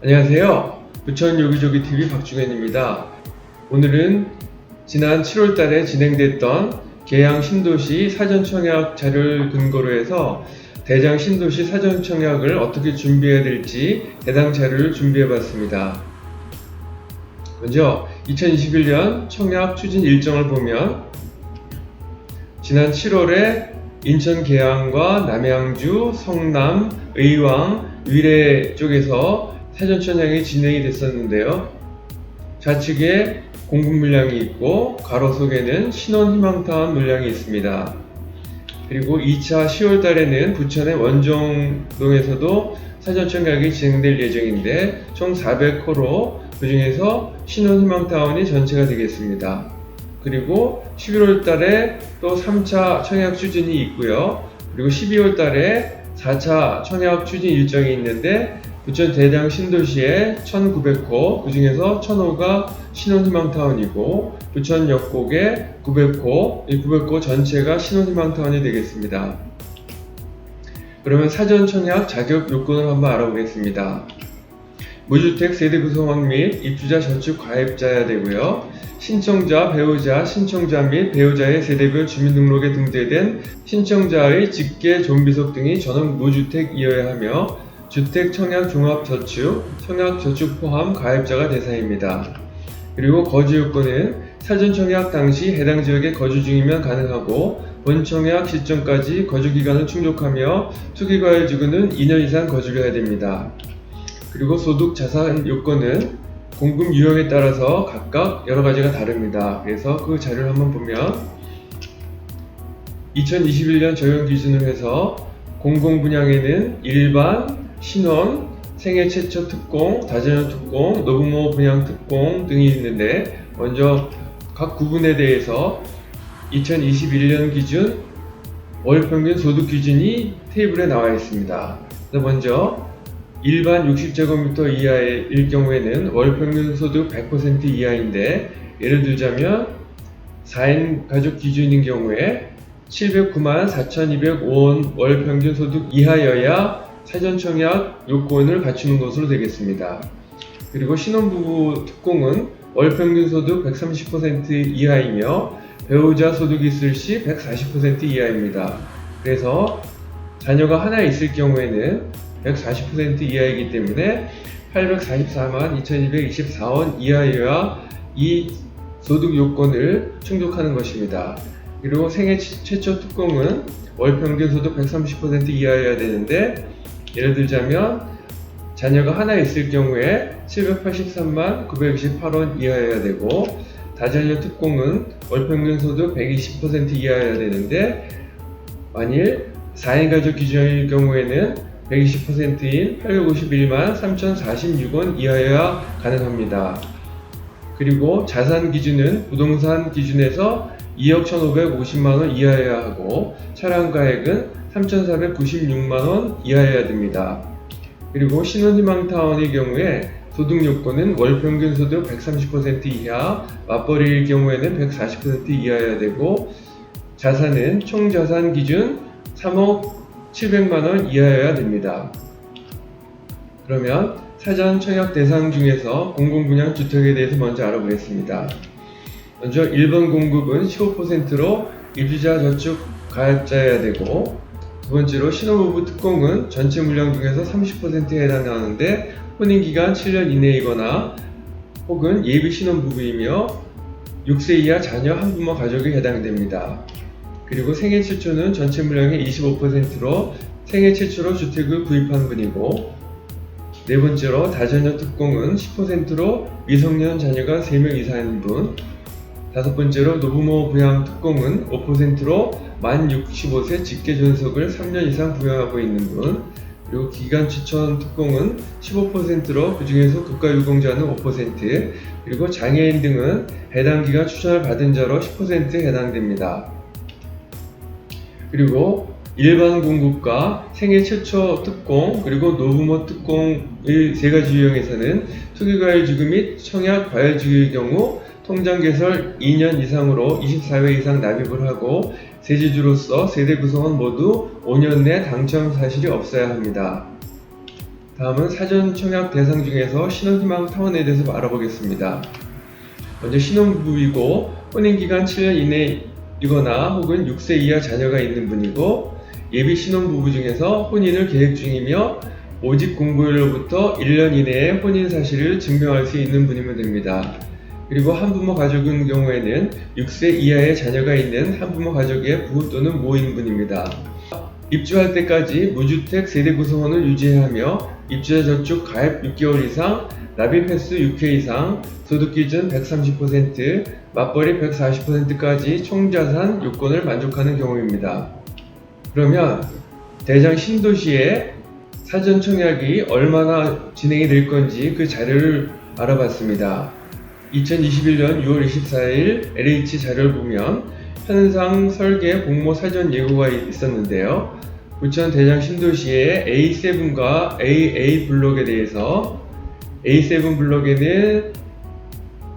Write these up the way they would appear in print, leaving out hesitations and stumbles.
안녕하세요. 부천 요기조기TV 박주현입니다. 오늘은 지난 7월 달에 진행됐던 계양 신도시 사전청약 자료를 근거로 해서 대장 신도시 사전청약을 어떻게 준비해야 될지 해당 자료를 준비해 봤습니다. 먼저 2021년 청약 추진 일정을 보면 지난 7월에 인천 계양과 남양주, 성남, 의왕, 위례 쪽에서 사전청약이 진행이 됐었는데요. 좌측에 공급 물량이 있고 가로속에는 신혼희망타운 물량이 있습니다. 그리고 2차 10월 달에는 부천의 원정동에서도 사전청약이 진행될 예정인데 총 400호로 그 중에서 신혼희망타운이 전체가 되겠습니다. 그리고 11월 달에 또 3차 청약 추진이 있고요. 그리고 12월 달에 4차 청약 추진 일정이 있는데 부천 대장 신도시에 1900호, 그 중에서 1000호가 신혼희망타운이고 부천 역곡에 900호, 이 900호 전체가 신혼희망타운이 되겠습니다. 그러면 사전 청약 자격 요건을 한번 알아보겠습니다. 무주택 세대 구성원 및 입주자 저축 가입자여야 되고요. 신청자, 배우자, 신청자 및 배우자의 세대별 주민등록에 등재된 신청자의 직계 존비속 등이 전원 무주택이어야 하며 주택 청약 종합저축, 청약저축 포함 가입자가 대상입니다. 그리고 거주 요건은 사전 청약 당시 해당 지역에 거주 중이면 가능하고 본 청약 시점까지 거주 기간을 충족하며 투기과열지구는 2년 이상 거주를 해야 됩니다. 그리고 소득 자산 요건은 공급 유형에 따라서 각각 여러 가지가 다릅니다. 그래서 그 자료를 한번 보면 2021년 적용 기준으로 해서 공공 분양에는 일반, 신혼, 생애 최초 특공, 다자녀 특공, 노부모 분양 특공 등이 있는데 먼저 각 구분에 대해서 2021년 기준 월평균 소득 기준이 테이블에 나와 있습니다. 먼저 일반 60제곱미터 이하일 경우에는 월평균 소득 100% 이하인데 예를 들자면 4인 가족 기준인 경우에 709만 4,205원 월평균 소득 이하여야 사전청약 요건을 갖추는 것으로 되겠습니다. 그리고 신혼부부 특공은 월평균 소득 130% 이하이며 배우자 소득이 있을 시 140% 이하입니다. 그래서 자녀가 하나 있을 경우에는 140% 이하이기 때문에 844만 2224원 이하여야 이 소득 요건을 충족하는 것입니다. 그리고 생애 최초 특공은 월평균 소득 130% 이하여야 되는데 예를 들자면 자녀가 하나 있을 경우에 783만 928원 이하여야 되고 다자녀 특공은 월평균 소득 120% 이하여야 되는데 만일 4인 가족 기준일 경우에는 120%인 851만 3046원 이하여야 가능합니다. 그리고 자산 기준은 부동산 기준에서 2억 1,550만원 이하여야 하고 차량 가액은 3,496만원 이하여야 됩니다. 그리고 신혼희망타운의 경우에 소득 요건은 월평균 소득 130% 이하, 맞벌이일 경우에는 140% 이하여야 되고 자산은 총자산 기준 3억 700만원 이하여야 됩니다. 그러면 사전 청약 대상 중에서 공공분양 주택에 대해서 먼저 알아보겠습니다. 먼저 1번 공급은 15%로 입주자 저축 가입자여야 되고 두 번째로 신혼부부 특공은 전체 물량 중에서 30%에 해당하는데 혼인기간 7년 이내이거나 혹은 예비 신혼부부이며 6세 이하 자녀 한부모 가족에 해당됩니다. 그리고 생애 최초는 전체 물량의 25%로 생애 최초로 주택을 구입한 분이고 네 번째로 다자녀 특공은 10%로 미성년 자녀가 3명 이상인 분 다섯 번째로 노부모 부양 특공은 5%로 만 65세 직계 존속을 3년 이상 부양하고 있는 분 그리고 기간 추천 특공은 15%로 그 중에서 국가유공자는 5% 그리고 장애인 등은 해당 기간 추천을 받은 자로 10%에 해당됩니다. 그리고 일반 공급과 생애 최초 특공 그리고 노부모 특공의 세 가지 유형에서는 투기과열지구 및 청약과열지구의 경우 통장 개설 2년 이상으로 24회 이상 납입을 하고 세지주로서 세대 구성원 모두 5년 내 당첨 사실이 없어야 합니다. 다음은 사전 청약 대상 중에서 신혼희망 타운에 대해서 알아보겠습니다. 먼저 신혼부부이고 혼인기간 7년 이내이거나 혹은 6세 이하 자녀가 있는 분이고 예비 신혼부부 중에서 혼인을 계획 중이며 모집 공고일로부터 1년 이내에 혼인 사실을 증명할 수 있는 분이면 됩니다. 그리고 한부모 가족인 경우에는 6세 이하의 자녀가 있는 한부모 가족의 부부 또는 모인 분입니다. 입주할 때까지 무주택 세대 구성원을 유지해야 하며 입주자 저축 가입 6개월 이상, 납입 횟수 6회 이상, 소득 기준 130%, 맞벌이 140%까지 총자산 요건을 만족하는 경우입니다. 그러면 대장 신도시의 사전 청약이 얼마나 진행이 될 건지 그 자료를 알아봤습니다. 2021년 6월 24일 LH 자료를 보면 현상 설계 공모 사전 예고가 있었는데요. 부천 대장 신도시의 A7과 AA 블록에 대해서 A7 블록에는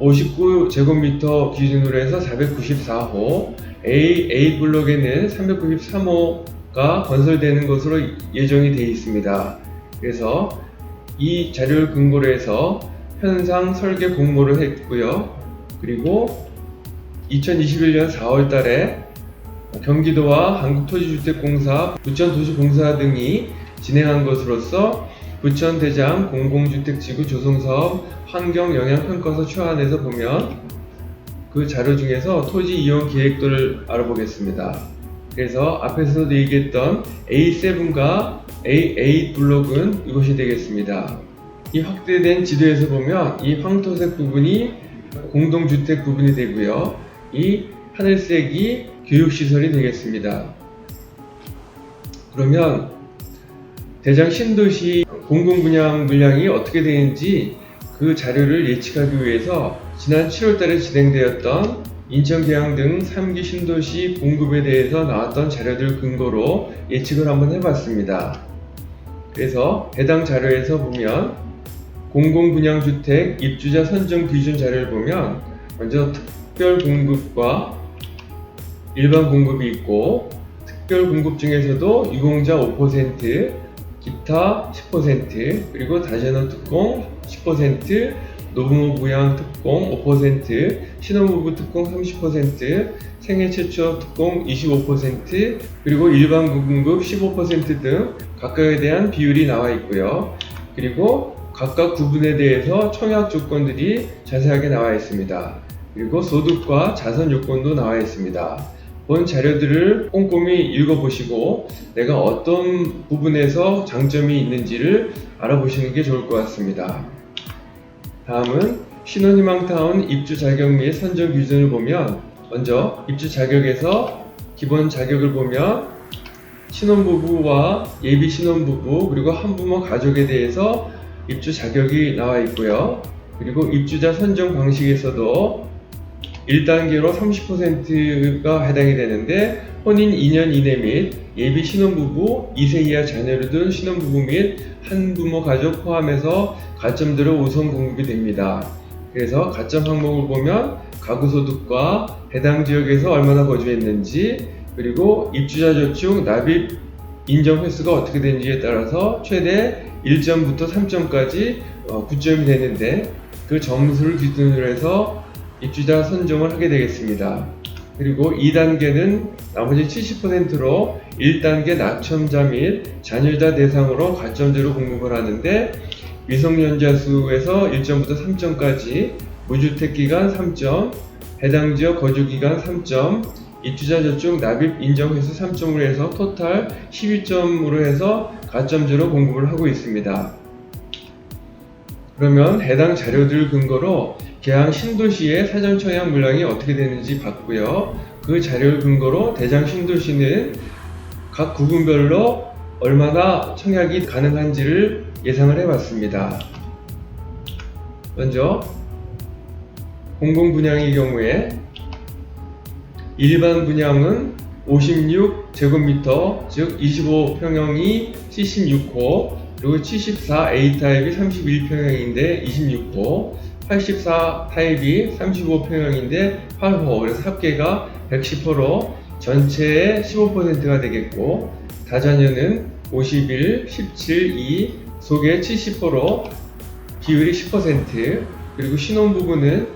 59제곱미터 기준으로 해서 494호, AA 블록에는 393호가 건설되는 것으로 예정이 되어 있습니다. 그래서 이 자료를 근거로 해서 현상 설계 공모를 했고요. 그리고 2021년 4월 달에 경기도와 한국토지주택공사, 부천도시공사 등이 진행한 것으로서 부천 대장 공공주택지구 조성사업 환경영향평가서 최하안에서 보면 그 자료 중에서 토지 이용 계획도를 알아보겠습니다. 그래서 앞에서도 얘기했던 A7과 AA 블록은 이것이 되겠습니다. 이 확대된 지도에서 보면 이 황토색 부분이 공동주택 부분이 되고요. 이 하늘색이 교육시설이 되겠습니다. 그러면 대장 신도시 공공분양 물량이 어떻게 되는지 그 자료를 예측하기 위해서 지난 7월달에 진행되었던 인천 계양 등 3기 신도시 공급에 대해서 나왔던 자료들 근거로 예측을 한번 해봤습니다. 그래서 해당 자료에서 보면 공공분양주택 입주자 선정 기준 자료를 보면 먼저 특별 공급과 일반 공급이 있고 특별 공급 중에서도 유공자 5%, 기타 10%, 그리고 다재노 특공 10%, 노부모 부양 특공 5%, 신혼부부 특공 30%, 생애 최초 특공 25%, 그리고 일반 공급 15% 등 각각에 대한 비율이 나와 있고요. 그리고 각각 구분에 대해서 청약 조건들이 자세하게 나와 있습니다. 그리고 소득과 자선 요건도 나와 있습니다. 본 자료들을 꼼꼼히 읽어보시고 내가 어떤 부분에서 장점이 있는지를 알아보시는 게 좋을 것 같습니다. 다음은 신혼희망타운 입주 자격 및 선정 기준을 보면 먼저 입주 자격에서 기본 자격을 보면 신혼부부와 예비 신혼부부 그리고 한부모 가족에 대해서 입주 자격이 나와 있고요. 그리고 입주자 선정 방식에서도 1단계로 30%가 해당이 되는데 혼인 2년 이내 및 예비 신혼부부, 2세 이하 자녀를 둔 신혼부부 및 한부모 가족 포함해서 가점대로 우선 공급이 됩니다. 그래서 가점 항목을 보면 가구소득과 해당 지역에서 얼마나 거주했는지 그리고 입주자 저축 납입 인정 횟수가 어떻게 되는지에 따라서 최대 1점부터 3점까지 9점이 되는데 그 점수를 기준으로 해서 입주자 선정을 하게 되겠습니다. 그리고 2단계는 나머지 70%로 1단계 낙첨자 및 자녀자 대상으로 가점제로 공급을 하는데 미성년자 수에서 1점부터 3점까지 무주택기간 3점, 해당 지역 거주기간 3점, 입주자 저축 납입 인정 횟수 3점으로 해서 토탈 11점으로 해서 가점제로 공급을 하고 있습니다. 그러면 해당 자료들 근거로 계양 신도시의 사전 청약 물량이 어떻게 되는지 봤고요. 그 자료를 근거로 대장 신도시는 각 구분별로 얼마나 청약이 가능한지를 예상을 해봤습니다. 먼저 공공분양의 경우에 일반 분양은 56제곱미터 즉 25평형이 76호 그리고 74 A타입이 31평형인데 26호 84 타입이 35평형인데 8호 그래서 합계가 110호로 전체의 15%가 되겠고 다자녀는 51, 17, 2, 속에 70% 비율이 10%, 그리고 신혼 부부는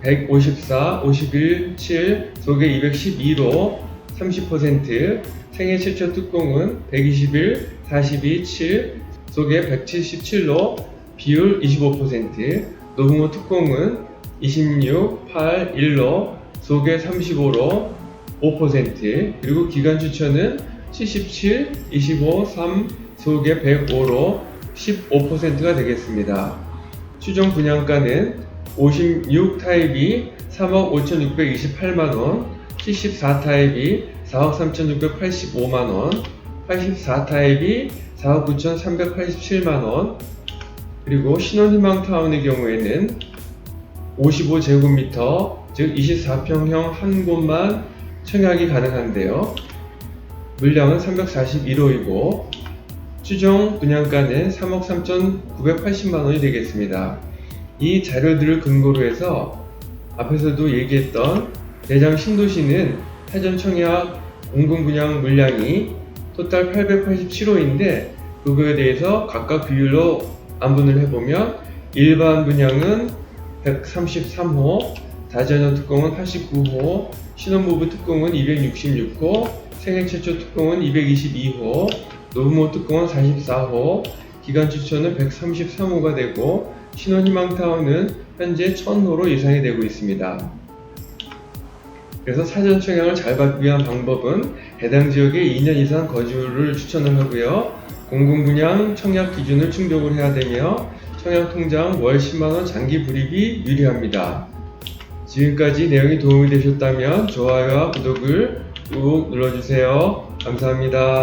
154, 51, 7, 속에 212로 30%, 생애 최초 뚜껑은 121, 42, 7, 속에 177로 비율 25%, 노부모 뚜껑은 26, 8, 1로 속에 35로 5%, 그리고 기간 추천은 77, 25, 3, 속에 105로 15%가 되겠습니다. 추정 분양가는 56 타입이 3억 5,628만원, 74 타입이 4억 3,685만원, 84 타입이 4억 9,387만원, 그리고 신혼희망타운의 경우에는 55제곱미터, 즉 24평형 한 곳만 청약이 가능한데요. 물량은 341호이고 추정 분양가는 3억 3,980만원이 되겠습니다. 이 자료들을 근거로 해서 앞에서도 얘기했던 대장 신도시는 사전 청약 공공분양 물량이 토탈 887호인데 그거에 대해서 각각 비율로 안분을 해보면 일반 분양은 133호, 다자녀 특공은 89호, 신혼부부 특공은 266호, 생애 최초 특공은 222호, 노부모 특공은 44호, 기간 추천은 133호가 되고 신혼희망타운은 현재 1000호로 예상이 되고 있습니다. 그래서 사전 청약을 잘 받기 위한 방법은 해당 지역에 2년 이상 거주를 추천을 하고요. 공공분양 청약 기준을 충족을 해야 되며 청약통장 월 10만원 장기 불입이 유리합니다. 지금까지 내용이 도움이 되셨다면 좋아요와 구독을 꾹 눌러주세요. 감사합니다.